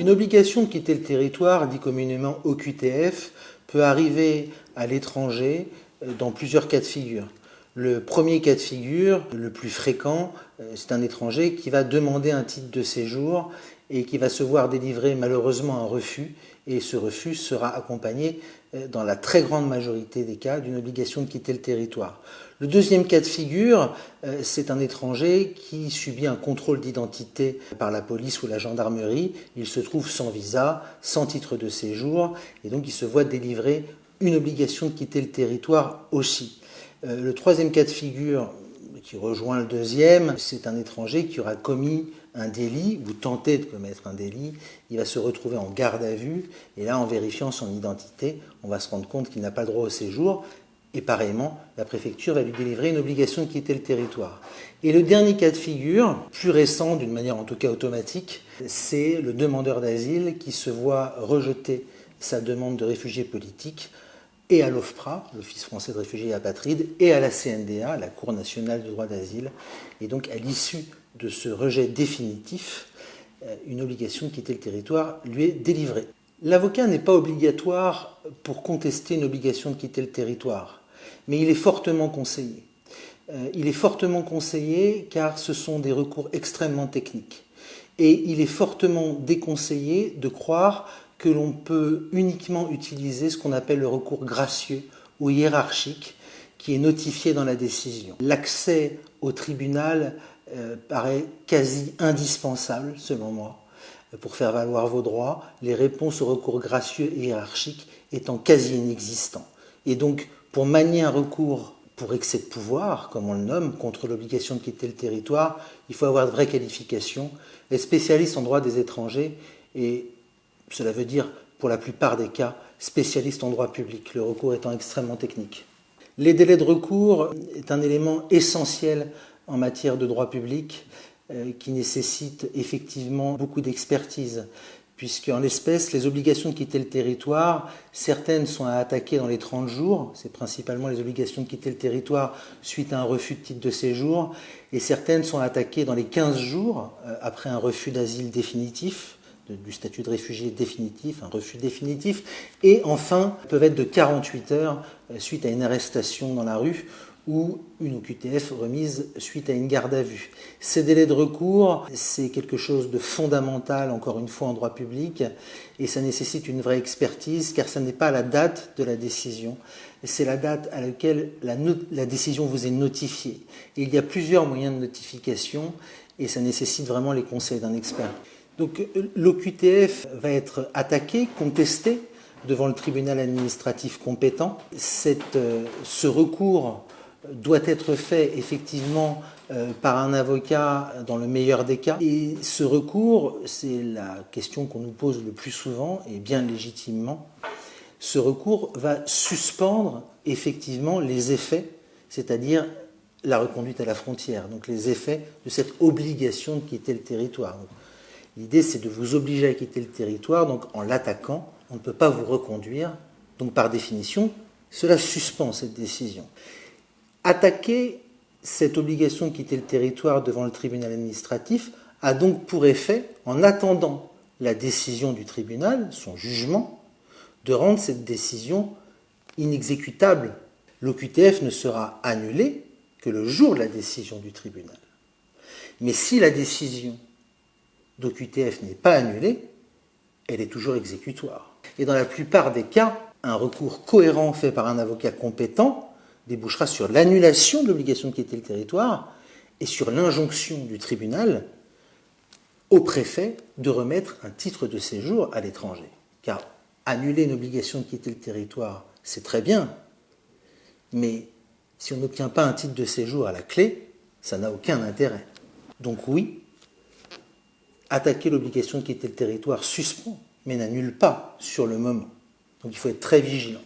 Une obligation de quitter le territoire, dit communément OQTF, peut arriver à l'étranger dans plusieurs cas de figure. Le premier cas de figure, le plus fréquent, c'est un étranger qui va demander un titre de séjour et qui va se voir délivrer malheureusement un refus, et ce refus sera accompagné, dans la très grande majorité des cas, d'une obligation de quitter le territoire. Le deuxième cas de figure, c'est un étranger qui subit un contrôle d'identité par la police ou la gendarmerie. Il se trouve sans visa, sans titre de séjour, et donc il se voit délivrer une obligation de quitter le territoire aussi. Le troisième cas de figure, qui rejoint le deuxième, c'est un étranger qui aura commis un délit ou tenté de commettre un délit. Il va se retrouver en garde à vue, et là, en vérifiant son identité, on va se rendre compte qu'il n'a pas droit au séjour, et pareillement, la préfecture va lui délivrer une obligation de quitter le territoire. Et le dernier cas de figure, plus récent, d'une manière en tout cas automatique, c'est le demandeur d'asile qui se voit rejeter sa demande de réfugié politique, et à l'OFPRA, l'Office français de réfugiés et apatrides, et à la CNDA, la Cour nationale du droit d'asile. Et donc, à l'issue de ce rejet définitif, une obligation de quitter le territoire lui est délivrée. L'avocat n'est pas obligatoire pour contester une obligation de quitter le territoire, mais il est fortement conseillé. Il est fortement conseillé car ce sont des recours extrêmement techniques. Et il est fortement déconseillé de croire que l'on peut uniquement utiliser ce qu'on appelle le recours gracieux ou hiérarchique qui est notifié dans la décision. L'accès au tribunal paraît quasi indispensable, selon moi, pour faire valoir vos droits, les réponses au recours gracieux et hiérarchique étant quasi inexistants. Et donc, pour manier un recours pour excès de pouvoir, comme on le nomme, contre l'obligation de quitter le territoire, il faut avoir de vraies qualifications, être spécialiste en droit des étrangers, et cela veut dire, pour la plupart des cas, spécialiste en droit public, le recours étant extrêmement technique. Les délais de recours est un élément essentiel en matière de droit public qui nécessite effectivement beaucoup d'expertise, puisque en l'espèce, les obligations de quitter le territoire, certaines sont à attaquer dans les 30 jours, c'est principalement les obligations de quitter le territoire suite à un refus de titre de séjour, et certaines sont à attaquer dans les 15 jours après un refus d'asile définitif, du statut de réfugié définitif, un refus définitif, et enfin peuvent être de 48 heures suite à une arrestation dans la rue ou une OQTF remise suite à une garde à vue. Ces délais de recours, c'est quelque chose de fondamental, encore une fois, en droit public, et ça nécessite une vraie expertise, car ce n'est pas la date de la décision, c'est la date à laquelle la décision vous est notifiée. Et il y a plusieurs moyens de notification, et ça nécessite vraiment les conseils d'un expert. Donc l'OQTF va être attaqué, contesté devant le tribunal administratif compétent. Ce recours doit être fait effectivement par un avocat dans le meilleur des cas. Et ce recours, c'est la question qu'on nous pose le plus souvent, et bien légitimement, ce recours va suspendre effectivement les effets, c'est-à-dire la reconduite à la frontière, donc les effets de cette obligation de quitter le territoire. L'idée, c'est de vous obliger à quitter le territoire, donc en l'attaquant, on ne peut pas vous reconduire, donc par définition, cela suspend cette décision. Attaquer cette obligation de quitter le territoire devant le tribunal administratif a donc pour effet, en attendant la décision du tribunal, son jugement, de rendre cette décision inexécutable. L'OQTF ne sera annulée que le jour de la décision du tribunal. Mais si la décision d'OQTF n'est pas annulée, elle est toujours exécutoire. Et dans la plupart des cas, un recours cohérent fait par un avocat compétent débouchera sur l'annulation de l'obligation de quitter le territoire et sur l'injonction du tribunal au préfet de remettre un titre de séjour à l'étranger. Car annuler une obligation de quitter le territoire, c'est très bien, mais si on n'obtient pas un titre de séjour à la clé, ça n'a aucun intérêt. Donc oui, attaquer l'obligation de quitter le territoire suspend, mais n'annule pas sur le moment. Donc il faut être très vigilant.